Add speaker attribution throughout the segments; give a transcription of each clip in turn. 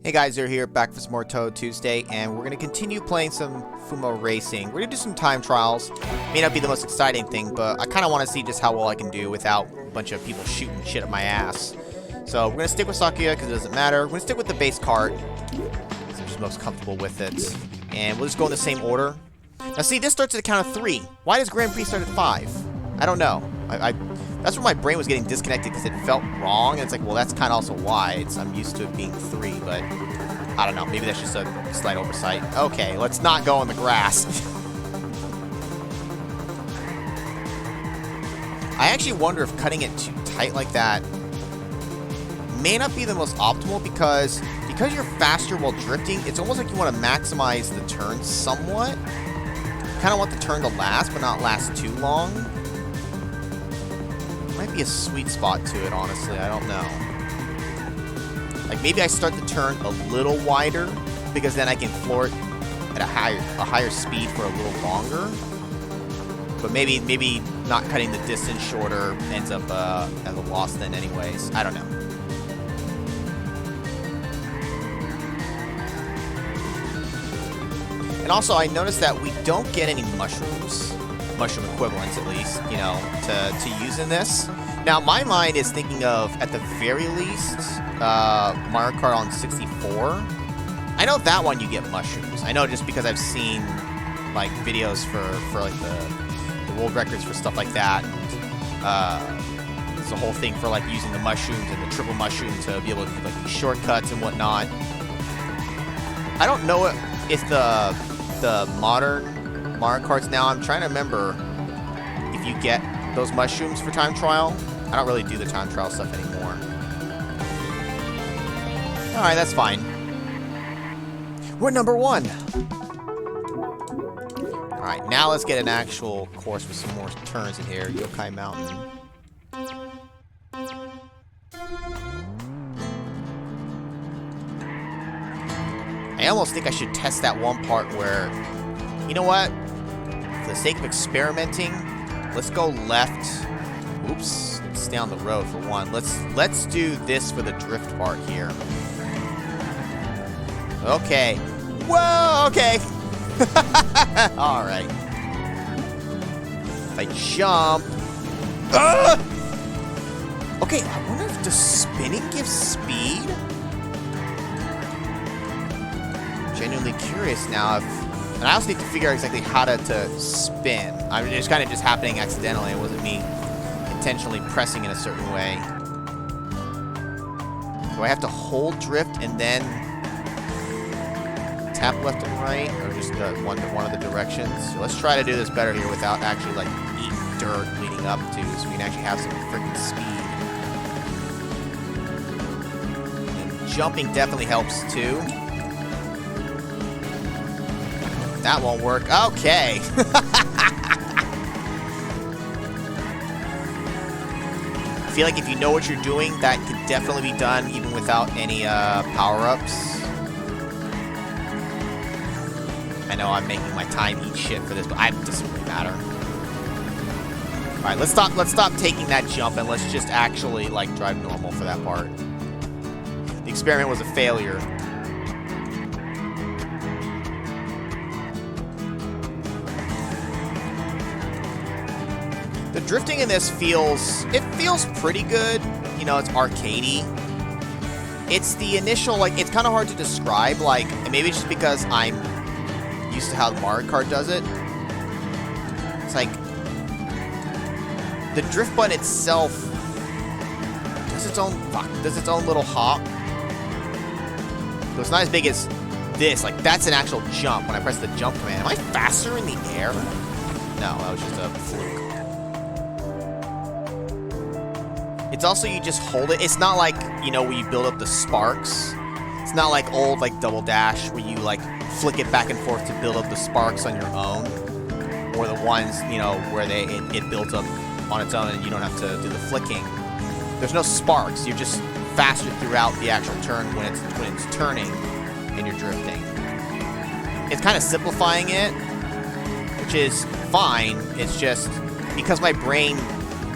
Speaker 1: Hey guys, you're here back for some more Touhou Tuesday, and we're going to continue playing some Fumo racing. We're going to do some time trials. May not be the most exciting thing, but I kind of want to see just how well I can do without a bunch of people shooting shit at my ass. So we're going to stick with Sakuya because it doesn't matter. We're going to stick with the base Kart because I'm just most comfortable with it. And we'll just go in the same order. Now see, this starts at the count of 3. Why does Grand Prix start at 5? I don't know. That's where my brain was getting disconnected because it felt wrong, and it's like, well, that's kind of also why. I'm used to it being 3, but I don't know. Maybe that's just a slight oversight. Okay, let's not go in the grass. I actually wonder if cutting it too tight like that may not be the most optimal because you're faster while drifting, it's almost like you want to maximize the turn somewhat. You kind of want the turn to last, but not last too long. Might be a sweet spot to it, honestly. I don't know. Like, maybe I start the turn a little wider because then I can floor it at a higher speed for a little longer. But maybe not cutting the distance shorter ends up as a loss then anyways. I don't know. And also, I noticed that we don't get any mushrooms. Mushroom equivalents, at least, you know, to use in this. Now, my mind is thinking of, at the very least, Mario Kart on 64. I know that one you get mushrooms. I know just because I've seen, like, videos for like, the world records for stuff like that. And, it's a whole thing for, like, using the mushrooms and the triple mushroom to be able to do, like, these shortcuts and whatnot. I don't know if the modern Mario Karts now, I'm trying to remember if you get those mushrooms for time trial. I don't really do the time trial stuff anymore. Alright, that's fine. We're number 1. Alright, now let's get an actual course with some more turns in here. Yokai Mountain. I almost think I should test that one part where, you know what? For the sake of experimenting, let's go left. Oops, let's stay on the road for one. Let's do this for the drift part here. Okay. Whoa, okay. Alright. If I jump. Okay, I wonder if does spinning give speed? Genuinely curious now if. And I also need to figure out exactly how to spin. I mean, it's kind of just happening accidentally. It wasn't me intentionally pressing in a certain way. Do I have to hold drift and then tap left and right? Or just one of the directions? So let's try to do this better here without actually, like, eating dirt leading up to, so we can actually have some freaking speed. And jumping definitely helps, too. That won't work. Okay. I feel like if you know what you're doing, that could definitely be done even without any power-ups. I know I'm making my time eat shit for this, but it doesn't really matter. Alright, let's stop taking that jump and let's just actually, like, drive normal for that part. The experiment was a failure. The drifting in this feels pretty good. You know, it's arcadey. It's the initial, like, it's kind of hard to describe, like, and maybe it's just because I'm used to how Mario Kart does it. It's like, the drift button itself does its own little hop. So it's not as big as this. Like, that's an actual jump when I press the jump command. Am I faster in the air? No, that was just a fluke. It's also, you just hold it. It's not like, you know, where you build up the sparks. It's not like old, like, Double Dash where you, like, flick it back and forth to build up the sparks on your own. Or the ones, you know, where it builds up on its own and you don't have to do the flicking. There's no sparks. You're just faster throughout the actual turn when it's turning and you're drifting. It's kind of simplifying it, which is fine. It's just because my brain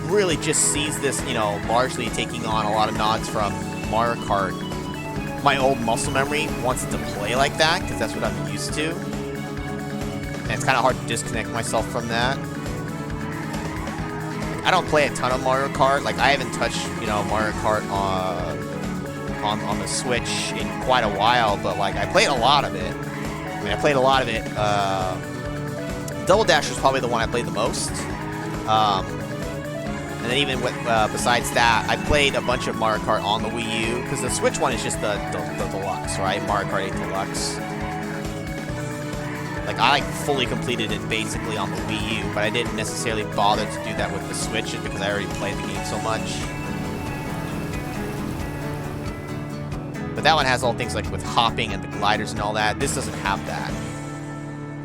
Speaker 1: really just sees this, you know, largely taking on a lot of nods from Mario Kart. my old muscle memory wants to play like that, because that's what I'm used to. And it's kind of hard to disconnect myself from that. I don't play a ton of Mario Kart. Like, I haven't touched, you know, Mario Kart on the Switch in quite a while, but, like, I played a lot of it. I mean, I played a lot of it. Double Dash was probably the one I played the most. And then even with, besides that, I played a bunch of Mario Kart on the Wii U, because the Switch one is just the Deluxe, right? Mario Kart 8 Deluxe. Like, I fully completed it basically on the Wii U, but I didn't necessarily bother to do that with the Switch just because I already played the game so much. But that one has all things like with hopping and the gliders and all that. This doesn't have that.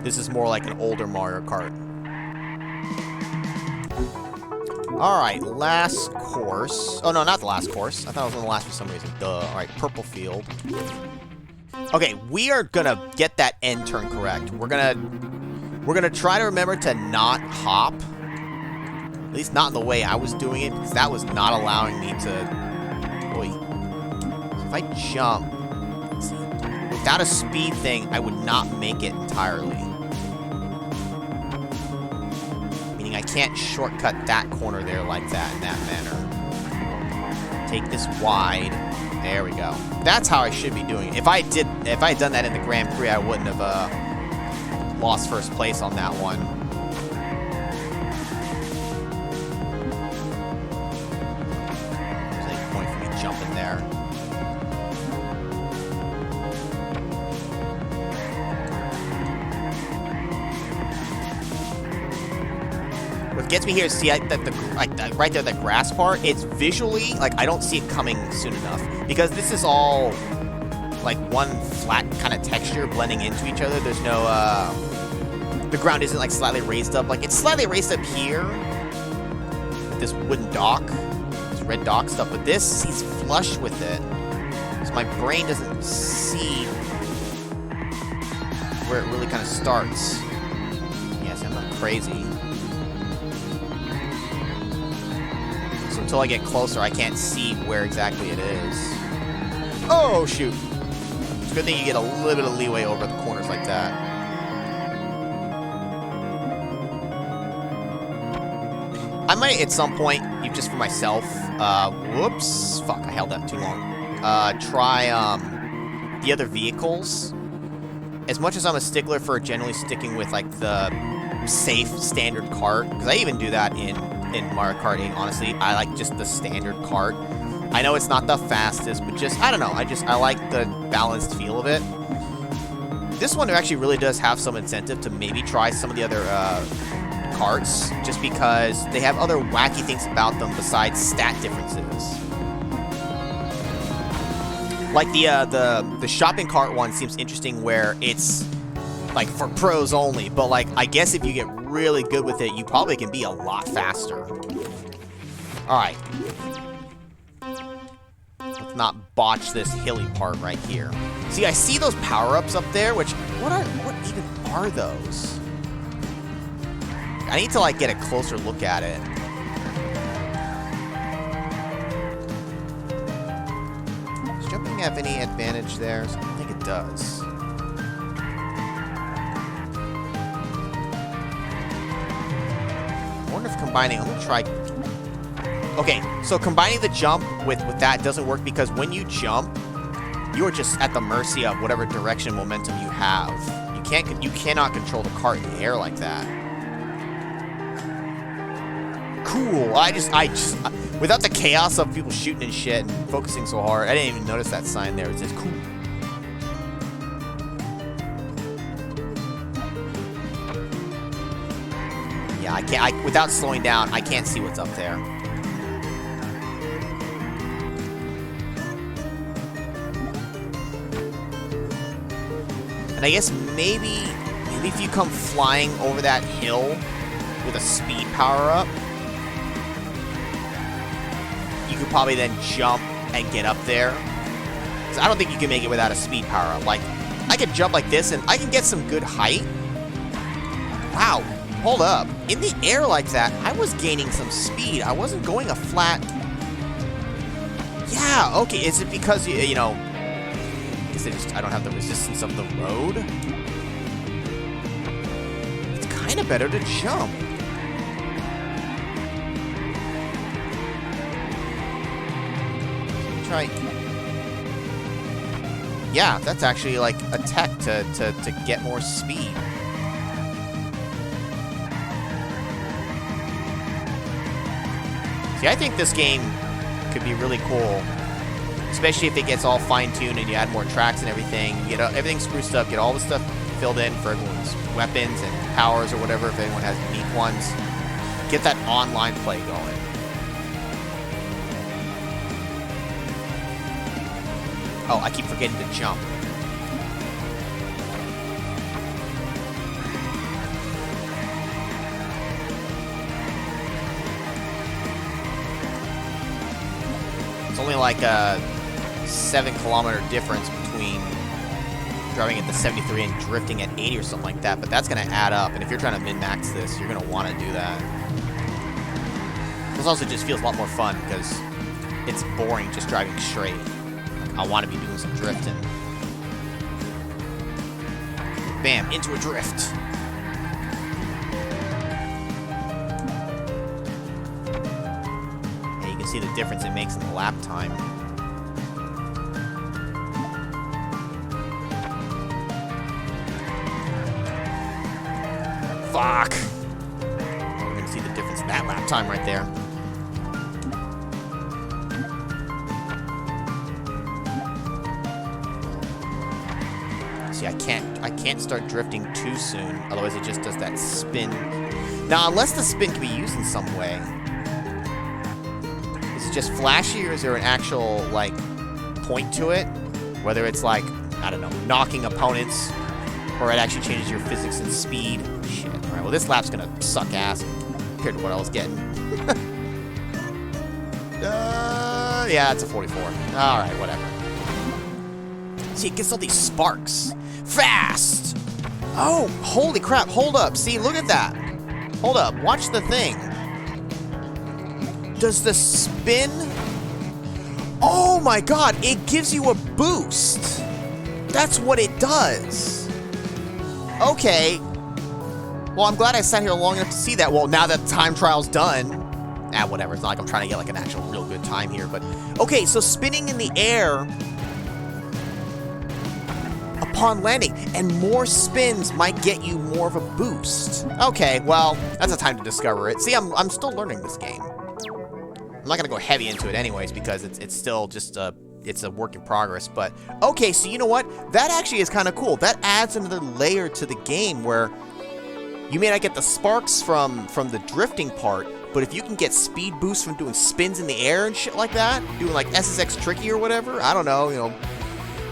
Speaker 1: This is more like an older Mario Kart. Alright, last course. Oh, no, not the last course. I thought it was on the last for some reason. Duh. Alright, purple field. Okay, we are gonna get that end turn correct. We're gonna try to remember to not hop. At least not in the way I was doing it, because that was not allowing me to... Oy. So if I jump... See, without a speed thing, I would not make it entirely. Meaning I can't shortcut that corner there like that in that manner. Take this wide. There we go. That's how I should be doing it. If I had done that in the Grand Prix, I wouldn't have lost first place on that one. There's any point for me jumping there. What gets me here is see right there, that grass part. It's visually like I don't see it coming soon enough because this is all like one flat kind of texture blending into each other. There's no the ground isn't like slightly raised up. Like it's slightly raised up here with this wooden dock, this red dock stuff. But this, he's flush with it, so my brain doesn't see where it really kind of starts. Yes, I'm not crazy. So until I get closer, I can't see where exactly it is. Oh, shoot. It's a good thing you get a little bit of leeway over the corners like that. I might, at some point, even just for myself, whoops, fuck, I held that too long. Try, the other vehicles. As much as I'm a stickler for generally sticking with, like, the safe standard kart, because I even do that in Mario Kart 8, honestly. I like just the standard kart. I know it's not the fastest, but just, I don't know, I like the balanced feel of it. This one actually really does have some incentive to maybe try some of the other karts, just because they have other wacky things about them besides stat differences. Like the shopping cart one seems interesting, where it's like for pros only, but like I guess if you get really good with it, you probably can be a lot faster. Alright. Let's not botch this hilly part right here. See, I see those power-ups up there, which, what even are those? I need to, like, get a closer look at it. Does jumping have any advantage there? I don't think it does. I wonder if combining, I'm gonna try. Okay, so combining the jump with that doesn't work, because when you jump, you are just at the mercy of whatever direction momentum you have. You cannot control the cart in the air like that. Cool. I just without the chaos of people shooting and shit and focusing so hard, I didn't even notice that sign there. It says cool. Yeah, I can't. Without slowing down, I can't see what's up there. And I guess maybe if you come flying over that hill with a speed power-up, you could probably then jump and get up there. So I don't think you can make it without a speed power-up. Like, I could jump like this, and I can get some good height. Wow, hold up. In the air like that, I was gaining some speed. I wasn't going a flat... Yeah, okay, is it because, you know, I don't have the resistance of the road. It's kind of better to jump. Try. Yeah, that's actually like a tech to get more speed. See, I think this game could be really cool. Especially if it gets all fine-tuned and you add more tracks and everything. You get everything spruced up, get all the stuff filled in for everyone's weapons and powers or whatever, if anyone has unique ones. Get that online play going. Oh, I keep forgetting to jump. It's only like a 7-kilometer difference between driving at the 73 and drifting at 80 or something like that, but that's going to add up, and if you're trying to min-max this, you're going to want to do that. This also just feels a lot more fun because it's boring just driving straight. Like, I want to be doing some drifting. Bam, into a drift. And you can see the difference it makes in the lap time. Fuck! We're gonna see the difference in that lap time right there. See, I can't start drifting too soon, otherwise it just does that spin. Now, unless the spin can be used in some way. Is it just flashy, or is there an actual, like, point to it? Whether it's like, I don't know, knocking opponents, or it actually changes your physics and speed. Shit. Alright, well this lap's gonna suck ass compared to what I was getting. Yeah, it's a 44. Alright, whatever. See, it gets all these sparks. Fast! Oh, holy crap, hold up. See, look at that. Hold up, watch the thing. Does the spin... Oh my god, it gives you a boost. That's what it does. Okay. Well, I'm glad I sat here long enough to see that. Well, now that the time trial's done. Whatever. It's not like I'm trying to get like an actual real good time here, but... Okay, so spinning in the air upon landing, and more spins might get you more of a boost. Okay, well, that's a time to discover it. See, I'm still learning this game. I'm not gonna go heavy into it anyways, because it's still just it's a work in progress, but... Okay, so you know what? That actually is kind of cool. That adds another layer to the game where you may not get the sparks from the drifting part, but if you can get speed boosts from doing spins in the air and shit like that, doing like SSX Tricky or whatever, I don't know, you know,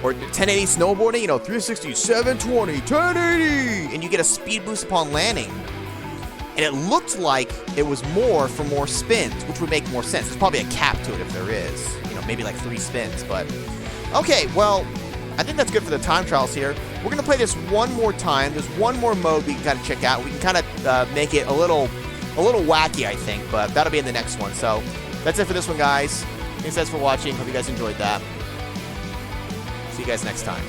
Speaker 1: or 1080 snowboarding, you know, 360, 720, 1080, and you get a speed boost upon landing. And it looked like it was more for more spins, which would make more sense. There's probably a cap to it if there is. You know, maybe like 3 spins, but... Okay, well, I think that's good for the time trials here. We're going to play this one more time. There's one more mode we can kind of check out. We can kind of make it a little wacky, I think, but that'll be in the next one. So, that's it for this one, guys. Thanks for watching. Hope you guys enjoyed that. See you guys next time.